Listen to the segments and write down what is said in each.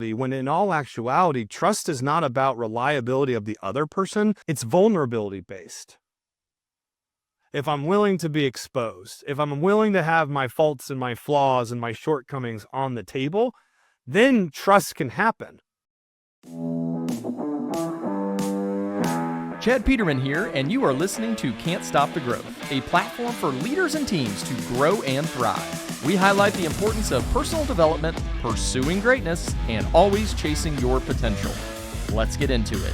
When in all actuality, trust is not about reliability of the other person, it's vulnerability based. If I'm willing to be exposed, if I'm willing to have my faults and my flaws and my shortcomings on the table, then trust can happen. Chad Peterman here, and you are listening to Can't Stop the Growth, a platform for leaders and teams to grow and thrive. We highlight the importance of personal development, pursuing greatness, and always chasing your potential. Let's get into it.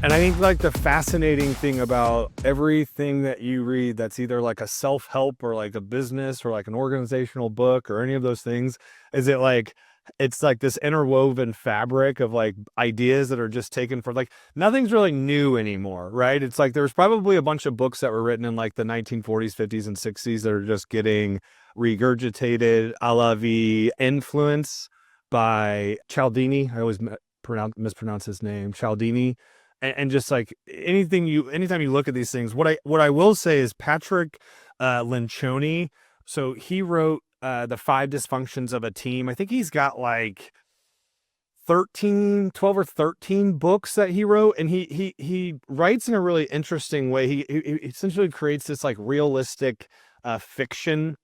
And I think like the fascinating thing about everything that you read that's either like a self-help or like a business or like an organizational book or any of those things is it's like this interwoven fabric of like ideas that are just taken for like nothing's really new anymore, right? It's like there's probably a bunch of books that were written in like the 1940s, 50s, and 60s that are just getting regurgitated a la the influence by Cialdini. I always mispronounce his name, Cialdini. And just like anytime you look at these things, what I will say is Patrick Lencioni. So he wrote the 5 Dysfunctions of a Team. I think he's got like 12 or 13 books that he wrote, and he writes in a really interesting way. He essentially creates this like realistic fiction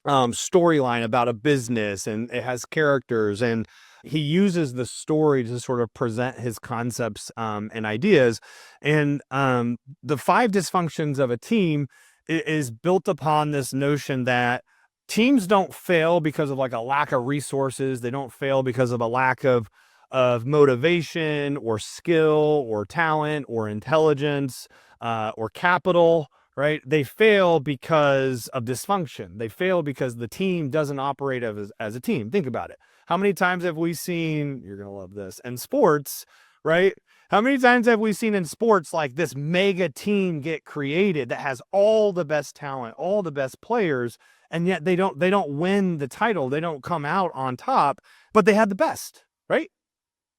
storyline about a business, and it has characters, and he uses the story to sort of present his concepts and ideas. And the 5 Dysfunctions of a Team is built upon this notion that teams don't fail because of like a lack of resources. They don't fail because of a lack of motivation or skill or talent or intelligence or capital, right? They fail because of dysfunction. They fail because the team doesn't operate as a team. Think about it. How many times have we seen, you're going to love this, in sports, right? How many times have we seen in sports like this mega team get created that has all the best talent, all the best players, and yet they don't win the title. They don't come out on top, but they had the best, right?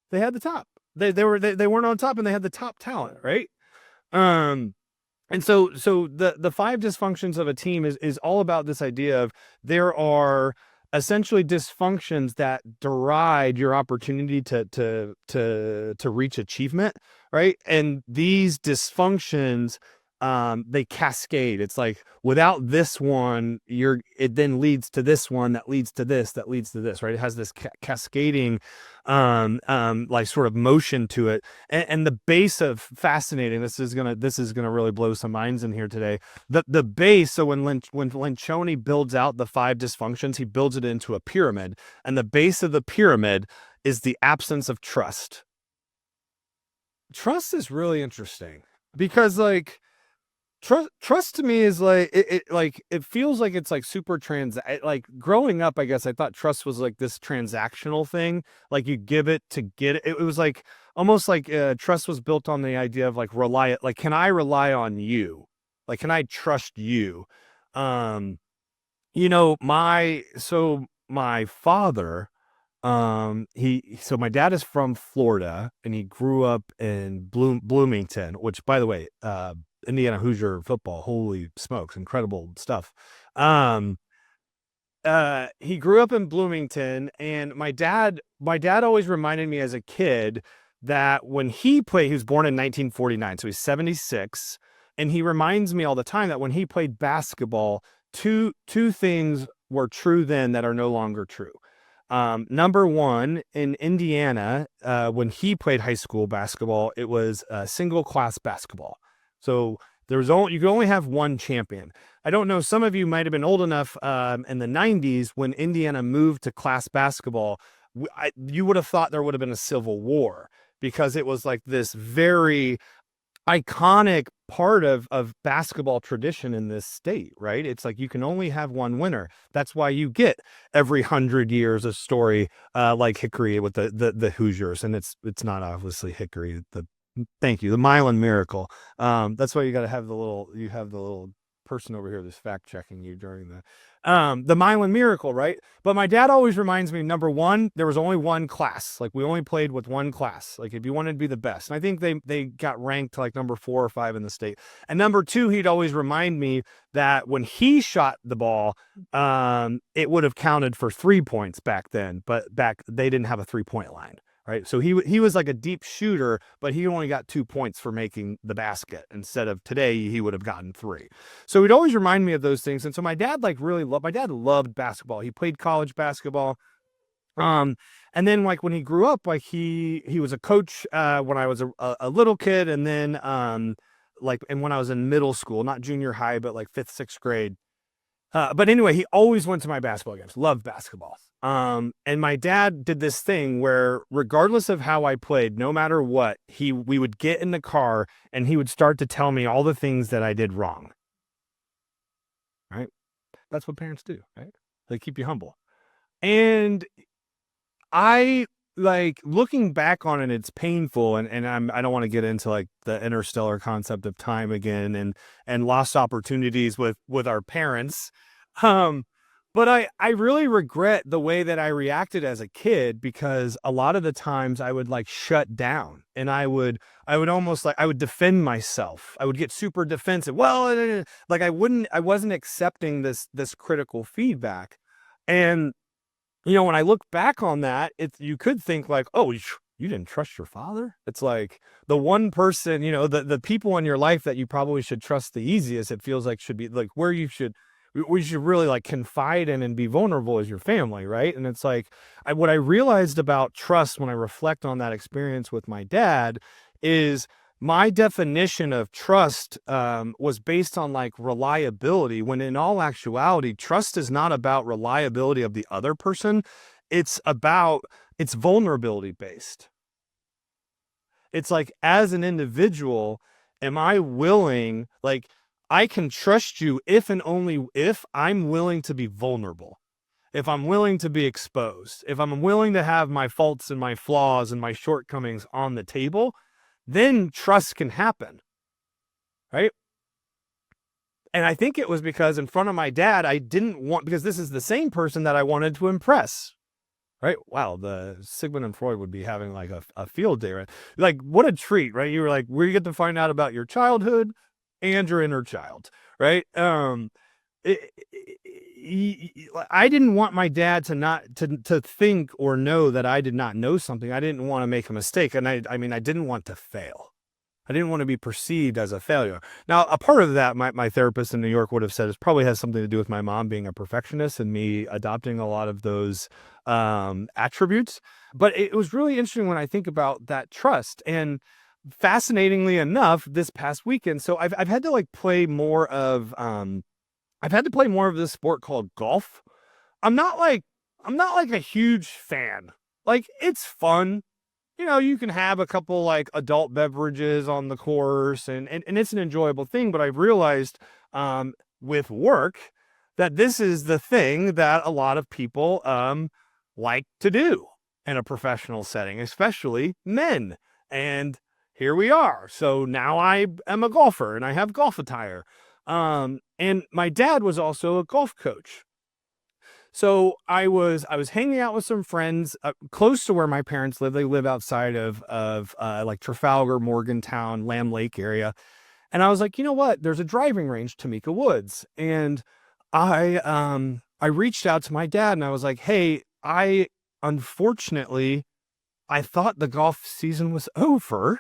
They had the top. They weren't on top, and they had the top talent, right? And so the 5 Dysfunctions of a Team is all about this idea of there are essentially dysfunctions that deride your opportunity to reach achievement, right? And these dysfunctions they cascade. It's like without this one, it then leads to this one that leads to this, that leads to this, right? It has this cascading like sort of motion to it. And the base of fascinating, this is gonna really blow some minds in here today. The base, so when Lencioni builds out the 5 dysfunctions, he builds it into a pyramid, and the base of the pyramid is the absence of trust. Trust is really interesting because like trust to me is like it feels like it's like super like growing up, I guess I thought trust was like this transactional thing, like you give it to get it. It was like almost like trust was built on the idea of like can I rely on you, like can I trust you? My father, my dad is from Florida, and he grew up in Bloomington, which, by the way, Indiana Hoosier football, holy smokes, incredible stuff. He grew up in Bloomington, and my dad always reminded me as a kid that when he was born in 1949, so he's 76, and he reminds me all the time that when he played basketball, two things were true then that are no longer true. Number one, in Indiana, when he played high school basketball, it was single class basketball. So you could only have one champion. I don't know, some of you might have been old enough in the 90s when Indiana moved to class basketball. You would have thought there would have been a civil war because it was like this very iconic part of basketball tradition in this state, right? It's like you can only have one winner. That's why you get every 100 years a story like Hickory with the Hoosiers, and it's not obviously Hickory. Thank you, the Milan Miracle. That's why you got to have the little person over here that's fact checking you during The Milan Miracle, right? But my dad always reminds me, number one, there was only one class. Like we only played with one class. Like if you wanted to be the best. And I think they got ranked like number 4 or 5 in the state. And number two, he'd always remind me that when he shot the ball, it would have counted for 3 points back then. But back they didn't have a 3-point line. Right. So he was like a deep shooter, but he only got 2 points for making the basket. Instead of today, he would have gotten 3. So he'd always remind me of those things. And so my dad my dad loved basketball. He played college basketball. And then like when he grew up, like he was a coach when I was a little kid. And then and when I was in middle school, not junior high, but like 5th, 6th grade. But anyway, he always went to my basketball games, loved basketball. And my dad did this thing where regardless of how I played, no matter what, we would get in the car and he would start to tell me all the things that I did wrong. Right? That's what parents do, right? They keep you humble. And I like looking back on it, it's painful. And I don't want to get into like the interstellar concept of time again and lost opportunities with our parents. But I really regret the way that I reacted as a kid, because a lot of the times I would like shut down and I would almost like I would defend myself. I would get super defensive. Well, like I wasn't accepting this critical feedback. And when I look back on that, you could think like, oh, you didn't trust your father. It's like the one person, the people in your life that you probably should trust the easiest. It feels like should be like where we should really like confide in and be vulnerable as your family. Right. And it's like, what I realized about trust when I reflect on that experience with my dad is my definition of trust was based on like reliability, when in all actuality, trust is not about reliability of the other person. It's vulnerability based. It's like, as an individual, am I willing, like, I can trust you if and only if I'm willing to be vulnerable, if I'm willing to be exposed, if I'm willing to have my faults and my flaws and my shortcomings on the table, then trust can happen. Right. And I think it was because in front of my dad, because this is the same person that I wanted to impress. Right. Wow. The Sigmund and Freud would be having like a field day, right? Like, what a treat, right? You were like, where you get to find out about your childhood and your inner child, right? I didn't want my dad to think or know that I did not know something. I didn't want to make a mistake. And I didn't want to fail. I didn't want to be perceived as a failure. Now, a part of that, my therapist in New York would have said, it probably has something to do with my mom being a perfectionist and me adopting a lot of those attributes. But it was really interesting when I think about that trust. And fascinatingly enough, this past weekend, so I've had to like play more of this sport called golf. I'm not like a huge fan. Like, it's fun. You can have a couple like adult beverages on the course and it's an enjoyable thing. But I've realized with work that this is the thing that a lot of people like to do in a professional setting, especially men. And here we are. So now I am a golfer and I have golf attire. And my dad was also a golf coach. So I was hanging out with some friends close to where my parents live. They live outside of like Trafalgar, Morgantown, Lamb Lake area. And I was like, you know what? There's a driving range, Tamika Woods. And I reached out to my dad and I was like, hey, unfortunately, I thought the golf season was over,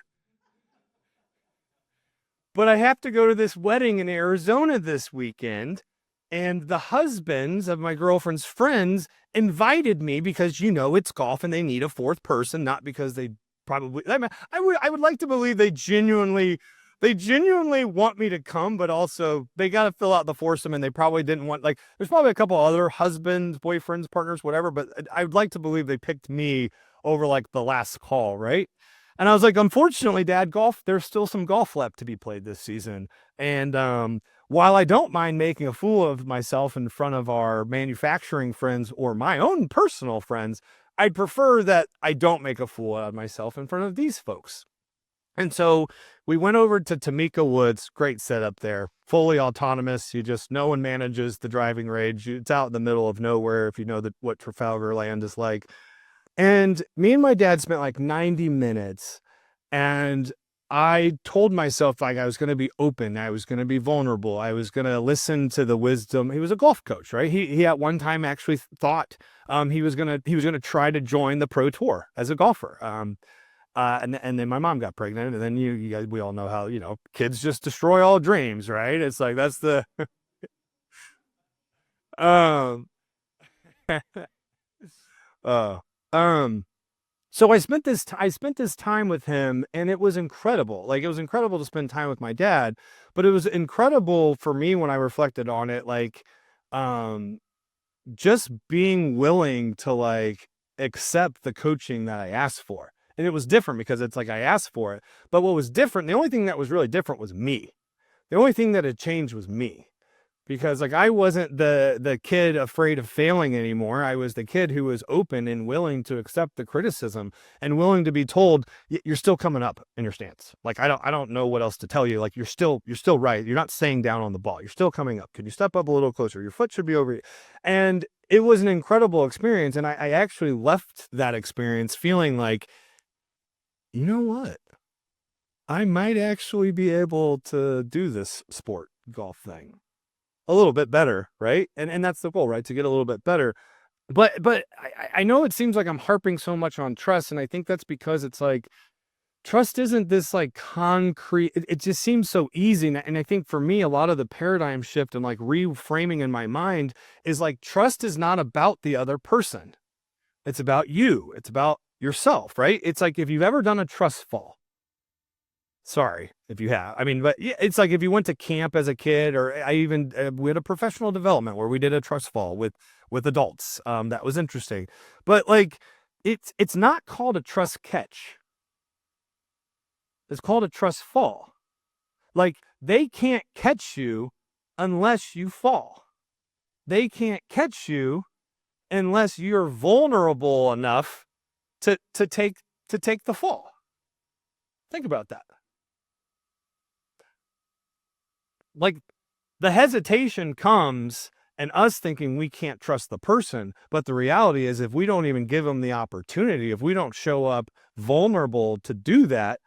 but I have to go to this wedding in Arizona this weekend. And the husbands of my girlfriend's friends invited me because, it's golf and they need a fourth person, not because they probably, I would like to believe they genuinely want me to come, but also they got to fill out the foursome and they probably didn't want, like, there's probably a couple other husbands, boyfriends, partners, whatever, but I would like to believe they picked me over like the last call. Right. And I was like, unfortunately, Dad, there's still some golf left to be played this season. And, while I don't mind making a fool of myself in front of our manufacturing friends or my own personal friends, I'd prefer that I don't make a fool out of myself in front of these folks. And so we went over to Tamika Woods, great setup there, fully autonomous. No one manages the driving range. It's out in the middle of nowhere, if you know what Trafalgar Land is like. And me and my dad spent like 90 minutes, and I told myself like I was going to be open, I was going to be vulnerable, I was going to listen to the wisdom. He was a golf coach, right? He at one time actually thought he was gonna try to join the pro tour as a golfer. And then my mom got pregnant, and then you guys, we all know how kids just destroy all dreams, right? It's like that's the um uh so I spent this time with him, and it was incredible. Like, it was incredible to spend time with my dad, but it was incredible for me when I reflected on it, like um just being willing to like accept the coaching that I asked for. And it was different because it's like I asked for it. But what was different, the only thing that was really different was me. The only thing that had changed was me. Because like I wasn't the kid afraid of failing anymore. I was the kid who was open and willing to accept the criticism and willing to be told you're still coming up in your stance. Like I don't know what else to tell you. Like you're still right. You're not staying down on the ball. You're still coming up. Could you step up a little closer? Your foot should be over you. And it was an incredible experience. And I actually left that experience feeling like, you know what? I might actually be able to do this sport golf thing a little bit better, right? And that's the goal, right? To get a little bit better. But I know it seems like I'm harping so much on trust, and I think that's because it's like trust isn't this like concrete. It just seems so easy, and I think for me, a lot of the paradigm shift and like reframing in my mind is like trust is not about the other person. It's about you. It's about yourself, right? It's like if you've ever done a trust fall. Sorry if you have. I mean, but yeah, it's like if you went to camp as a kid, or I even we had a professional development where we did a trust fall with adults. That was interesting, but like it's not called a trust catch. It's called a trust fall. Like they can't catch you unless you fall. They can't catch you unless you're vulnerable enough to take the fall. Think about that. Like the hesitation comes and us thinking we can't trust the person. But the reality is if we don't even give them the opportunity, if we don't show up vulnerable to do that,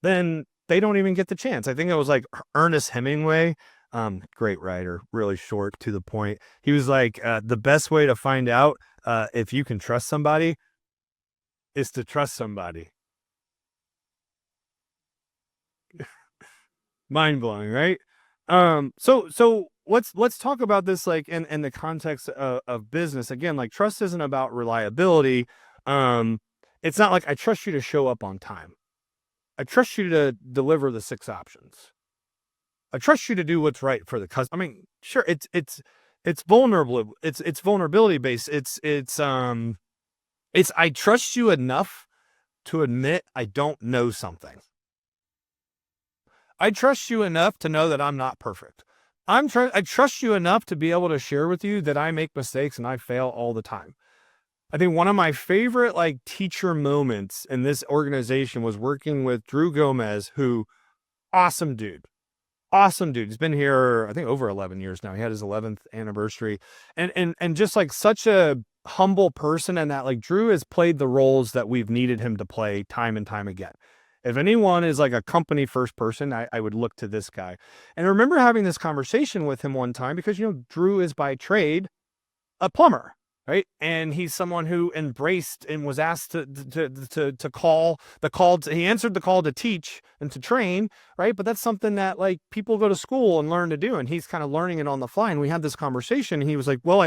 then they don't even get the chance. I think it was like Ernest Hemingway, great writer, really short, to the point. He was like, the best way to find out if you can trust somebody is to trust somebody. Mind blowing, right? So let's talk about this like in the context of business. Again, like trust isn't about reliability. It's not like I trust you to show up on time. I trust you to deliver the 6 options. I trust you to do what's right for the customer. I mean, sure, it's vulnerable. It's vulnerability based. It's I trust you enough to admit I don't know something. I trust you enough to know that I'm not perfect. I trust you enough to be able to share with you that I make mistakes and I fail all the time. I think one of my favorite like teacher moments in this organization was working with Drew Gomez, who awesome dude. He's been here, I think, over 11 years now. He had his 11th anniversary, and just like such a humble person, and that like Drew has played the roles that we've needed him to play time and time again. If anyone is like a company first person, I would look to this guy. And I remember having this conversation with him one time because, Drew is by trade a plumber, right? And he's someone who embraced and was asked to call the call. He answered the call to teach and to train, right? But that's something that like people go to school and learn to do. And he's kind of learning it on the fly. And we had this conversation and he was like, well,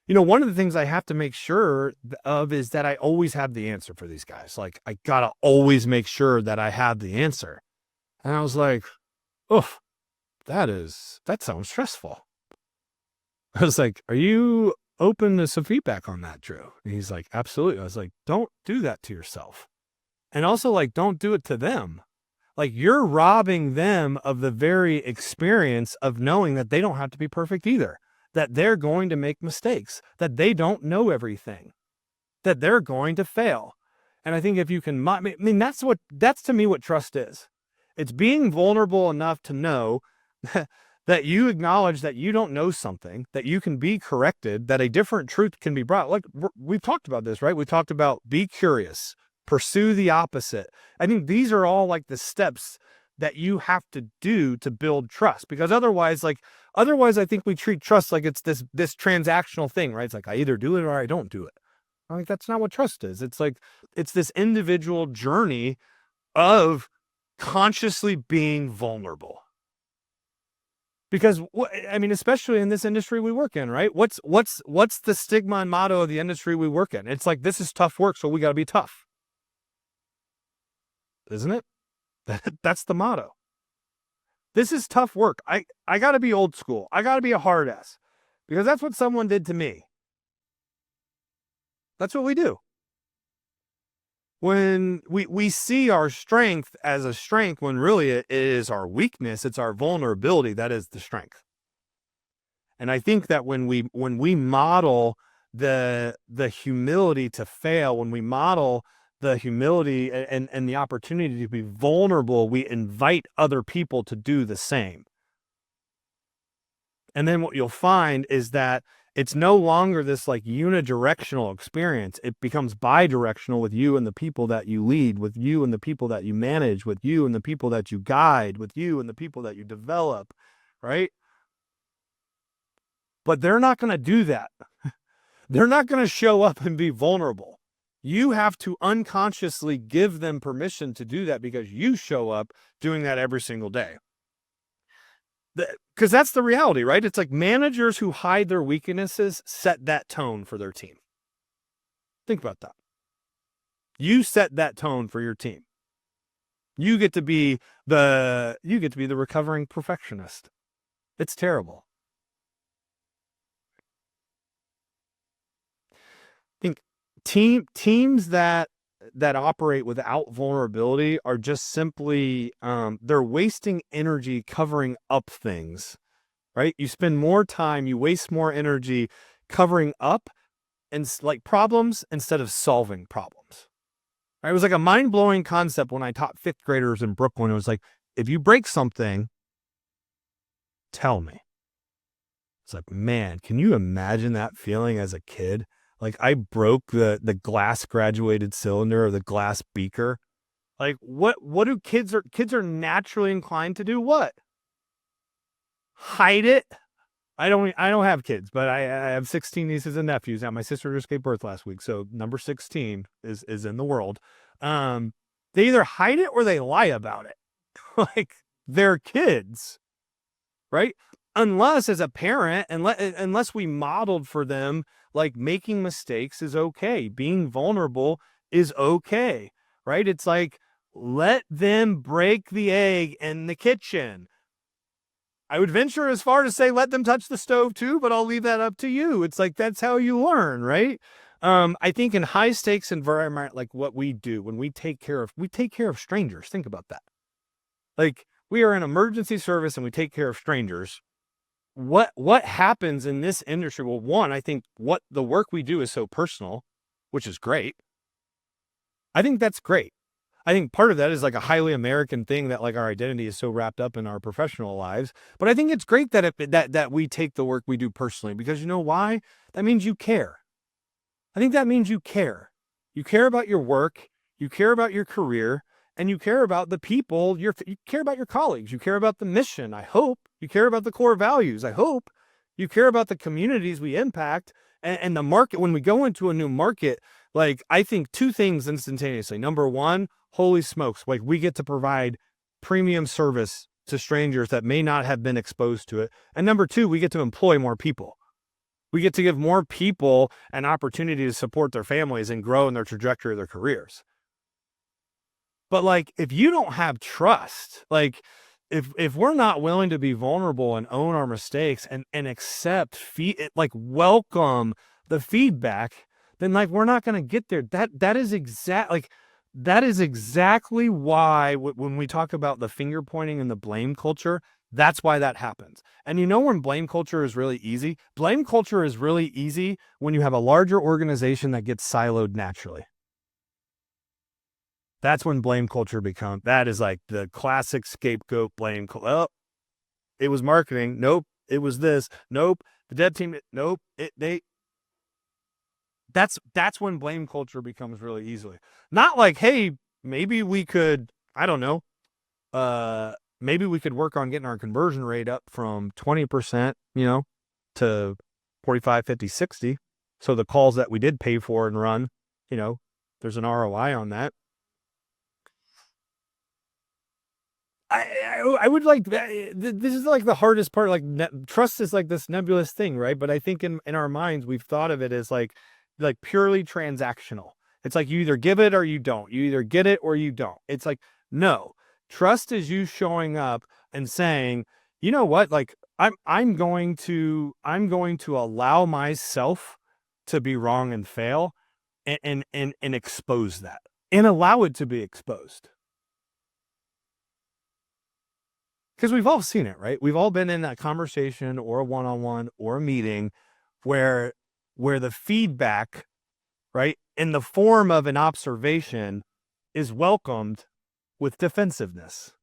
one of the things I have to make sure of is that I always have the answer for these guys. Like, I gotta always make sure that I have the answer. And I was like, oof, that sounds stressful. I was like, are you open to some feedback on that, Drew? And he's like, absolutely. I was like, don't do that to yourself. And also like, don't do it to them. Like you're robbing them of the very experience of knowing that they don't have to be perfect either. That they're going to make mistakes, that they don't know everything, that they're going to fail. And I think if you can, I mean, that's to me what trust is. It's being vulnerable enough to know that you acknowledge that you don't know something, that you can be corrected, that a different truth can be brought. Like we've talked about this, right? We talked about be curious, pursue the opposite. I think these are all like the steps that you have to do to build trust, because otherwise I think we treat trust like it's this transactional thing, right? It's like I either do it or I don't do it. I think that's not what trust is. It's like it's this individual journey of consciously being vulnerable. Because I mean, especially in this industry we work in, right? What's the stigma and motto of the industry we work in? It's like, this is tough work, so we got to be tough. Isn't it? That's the motto. This is tough work. I got to be old school. I got to be a hard ass, because that's what someone did to me. That's what we do. When we see our strength as a strength, when really it is our weakness, it's our vulnerability that is the strength. And I think that when we model the humility to fail, when we model the humility and the opportunity to be vulnerable, we invite other people to do the same. And then what you'll find is that it's no longer this like unidirectional experience. It becomes bidirectional with you and the people that you lead, with you and the people that you manage, with you and the people that you guide, with you and the people that you develop, right? But they're not going to do that. They're not going to show up and be vulnerable. You have to unconsciously give them permission to do that, because you show up doing that every single day. Because that's the reality, right? It's like managers who hide their weaknesses set that tone for their team. Think about that. You set that tone for your team. You get to be the recovering perfectionist. It's terrible. I think teams that operate without vulnerability are just simply they're wasting energy covering up things, right? You spend more time, you waste more energy covering up and like problems instead of solving problems. Right? It was like a mind-blowing concept when I taught 5th graders in Brooklyn. It was like, if you break something, tell me. It's like, man, can you imagine that feeling as a kid? Like, I broke the glass graduated cylinder or the glass beaker. Like, what do kids are naturally inclined to do? What? Hide it. I don't have kids, but I have 16 nieces and nephews. Now, my sister just gave birth last week, so number 16 is in the world. They either hide it or they lie about it. Like, they're kids, right? Unless as a parent, unless we modeled for them, like, making mistakes is okay. Being vulnerable is okay, right? It's like, let them break the egg in the kitchen. I would venture as far to say, let them touch the stove too, but I'll leave that up to you. It's like, that's how you learn, right? I think in high stakes environment, like what we do when we take care of strangers. Think about that. Like, we are an emergency service and we take care of strangers. What happens in this industry? Well, one, I think what the work we do is so personal, which is great. I think that's great. I think part of that is like a highly American thing, that like our identity is so wrapped up in our professional lives. But I think it's great that that we take the work we do personally, because you know why? That means you care. I think that means you care. You care about your work, you care about your career, and you care about the people, you care about your colleagues, you care about the mission, I hope. You care about the core values, I hope. You care about the communities we impact and the market. When we go into a new market, like, I think 2 things instantaneously. Number 1, holy smokes, like, we get to provide premium service to strangers that may not have been exposed to it. And number 2, we get to employ more people. We get to give more people an opportunity to support their families and grow in their trajectory of their careers. But like, if you don't have trust, like, if we're not willing to be vulnerable and own our mistakes and accept welcome the feedback, then like, we're not going to get there. That is exactly why when we talk about the finger pointing and the blame culture, that's why that happens. And you know when blame culture is really easy? Blame culture is really easy when you have a larger organization that gets siloed naturally. That's when blame culture that is like the classic scapegoat blame. Oh, it was marketing. Nope. It was this. Nope. The dev team. Nope. That's when blame culture becomes really easily. Not like, hey, maybe we could, I don't know, maybe we could work on getting our conversion rate up from 20%, to 45, 50, 60. So the calls that we did pay for and run, there's an ROI on that. I would like, this is like the hardest part. Like trust is like this nebulous thing, right? But I think in our minds, we've thought of it as like purely transactional. It's like you either give it or you don't. You either get it or you don't. It's like, no, trust is you showing up and saying, you know what? Like I'm going to allow myself to be wrong and fail and expose that and allow it to be exposed. Because we've all seen it, right? We've all been in that conversation or a one-on-one or a meeting where the feedback, right, in the form of an observation is welcomed with defensiveness.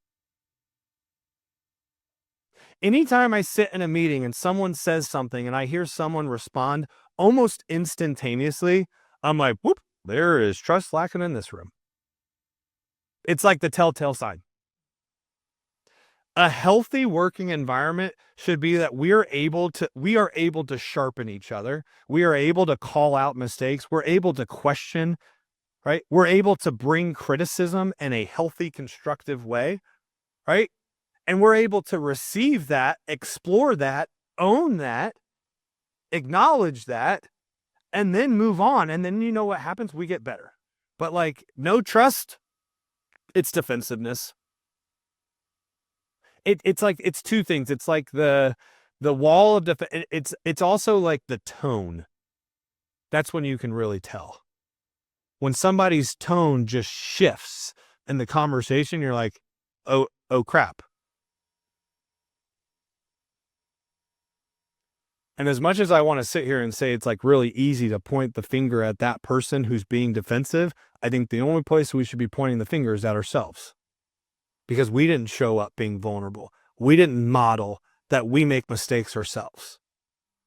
Anytime I sit in a meeting and someone says something and I hear someone respond almost instantaneously, I'm like, whoop, there is trust lacking in this room. It's like the telltale sign. A healthy working environment should be that we are able to sharpen each other. We are able to call out mistakes. We're able to question, right? We're able to bring criticism in a healthy, constructive way, right? And we're able to receive that, explore that, own that, acknowledge that, and then move on. And then you know what happens? We get better. But like no trust, it's defensiveness. It's like, it's two things. It's like the wall of defense. It's also like the tone. That's when you can really tell. When somebody's tone just shifts in the conversation, you're like, oh crap. And as much as I want to sit here and say it's like really easy to point the finger at that person who's being defensive, I think the only place we should be pointing the finger is at ourselves. Because we didn't show up being vulnerable. We didn't model that we make mistakes ourselves,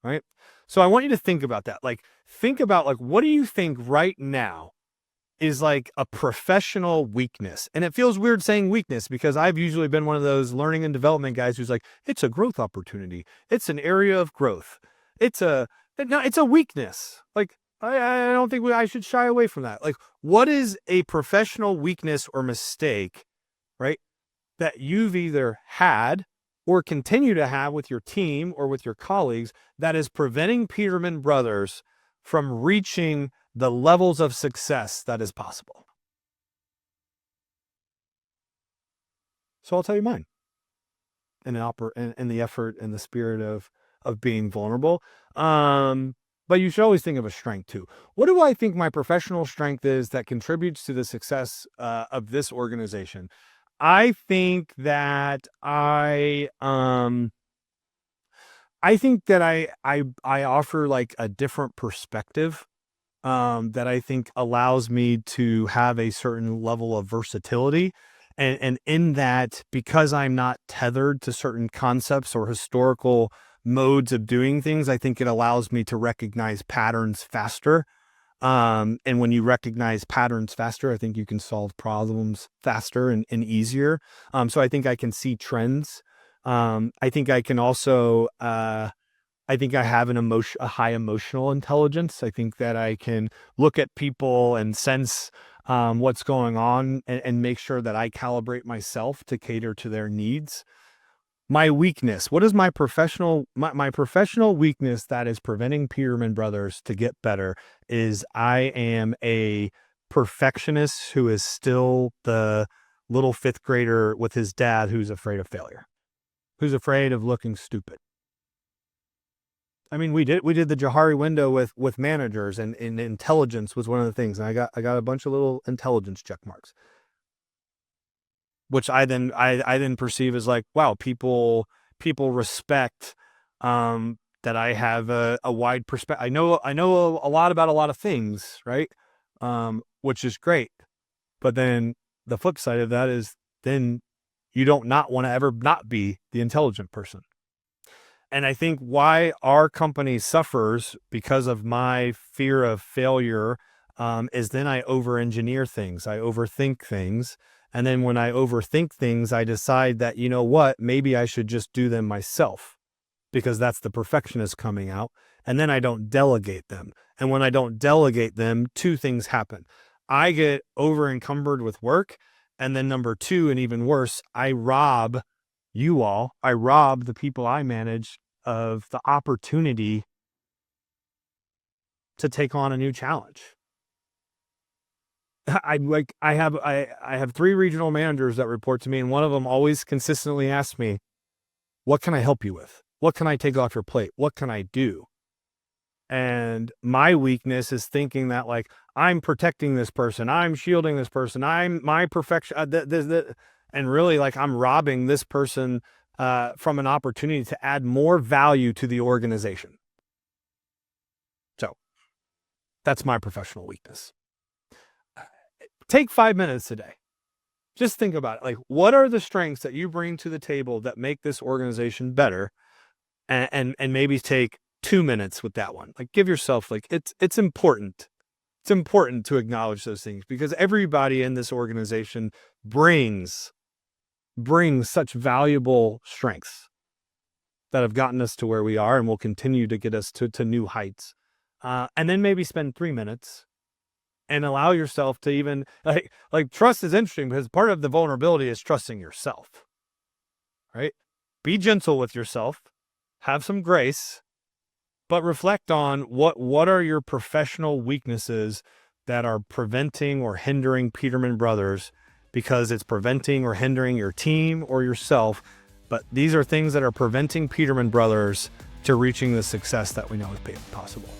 right? So I want you to think about that. Like, think about like, what do you think right now is like a professional weakness? And it feels weird saying weakness because I've usually been one of those learning and development guys who's like, it's a growth opportunity. It's an area of growth. It's a weakness. Like, I don't think I should shy away from that. Like, what is a professional weakness or mistake, right, that you've either had or continue to have with your team or with your colleagues that is preventing Peterman Brothers from reaching the levels of success that is possible? So I'll tell you mine in the effort and the spirit of being vulnerable. But you should always think of a strength too. What do I think my professional strength is that contributes to the success of this organization? I think that I offer like a different perspective that I think allows me to have a certain level of versatility. And in that, because I'm not tethered to certain concepts or historical modes of doing things, I think it allows me to recognize patterns faster. And when you recognize patterns faster, I think you can solve problems faster and easier. So I think I can see trends. I think I can also, I think I have a high emotional intelligence. I think that I can look at people and sense what's going on and make sure that I calibrate myself to cater to their needs. My weakness, what is my professional weakness that is preventing Peterman Brothers to get better is I am a perfectionist who is still the little fifth grader with his dad who's afraid of failure, who's afraid of looking stupid. I mean, we did the Johari window with managers and intelligence was one of the things. And I got a bunch of little intelligence check marks, which I then perceive as like, wow, people respect that I have a wide perspective. I know a lot about a lot of things, right? Which is great. But then the flip side of that is then you don't not want to ever not be the intelligent person. And I think why our company suffers because of my fear of failure is then I over-engineer things. I overthink things. And then when I overthink things, I decide that, you know what, maybe I should just do them myself because that's the perfectionist coming out. And then I don't delegate them. And when I don't delegate them, two things happen. I get over encumbered with work. And then number two, and even worse, I rob the people I manage of the opportunity to take on a new challenge. I have 3 regional managers that report to me, and one of them always consistently asks me, what can I help you with? What can I take off your plate? What can I do? And my weakness is thinking that like, I'm protecting this person, I'm shielding this person, I'm my perfection, and really like I'm robbing this person from an opportunity to add more value to the organization. So that's my professional weakness. Take 5 minutes today. Just think about it. Like, what are the strengths that you bring to the table that make this organization better? And maybe take 2 minutes with that one. Like, give yourself, like, it's important. It's important to acknowledge those things because everybody in this organization brings such valuable strengths that have gotten us to where we are and will continue to get us to new heights. And then maybe spend 3 minutes and allow yourself to even like trust is interesting because part of the vulnerability is trusting yourself, right? Be gentle with yourself, have some grace, but reflect on what are your professional weaknesses that are preventing or hindering Peterman Brothers, because it's preventing or hindering your team or yourself. But these are things that are preventing Peterman Brothers to reaching the success that we know is possible.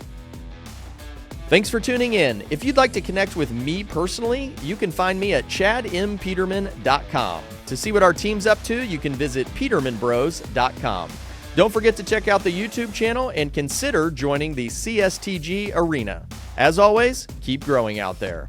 Thanks for tuning in. If you'd like to connect with me personally, you can find me at chadmpeterman.com. To see what our team's up to, you can visit petermanbros.com. Don't forget to check out the YouTube channel and consider joining the CSTG Arena. As always, keep growing out there.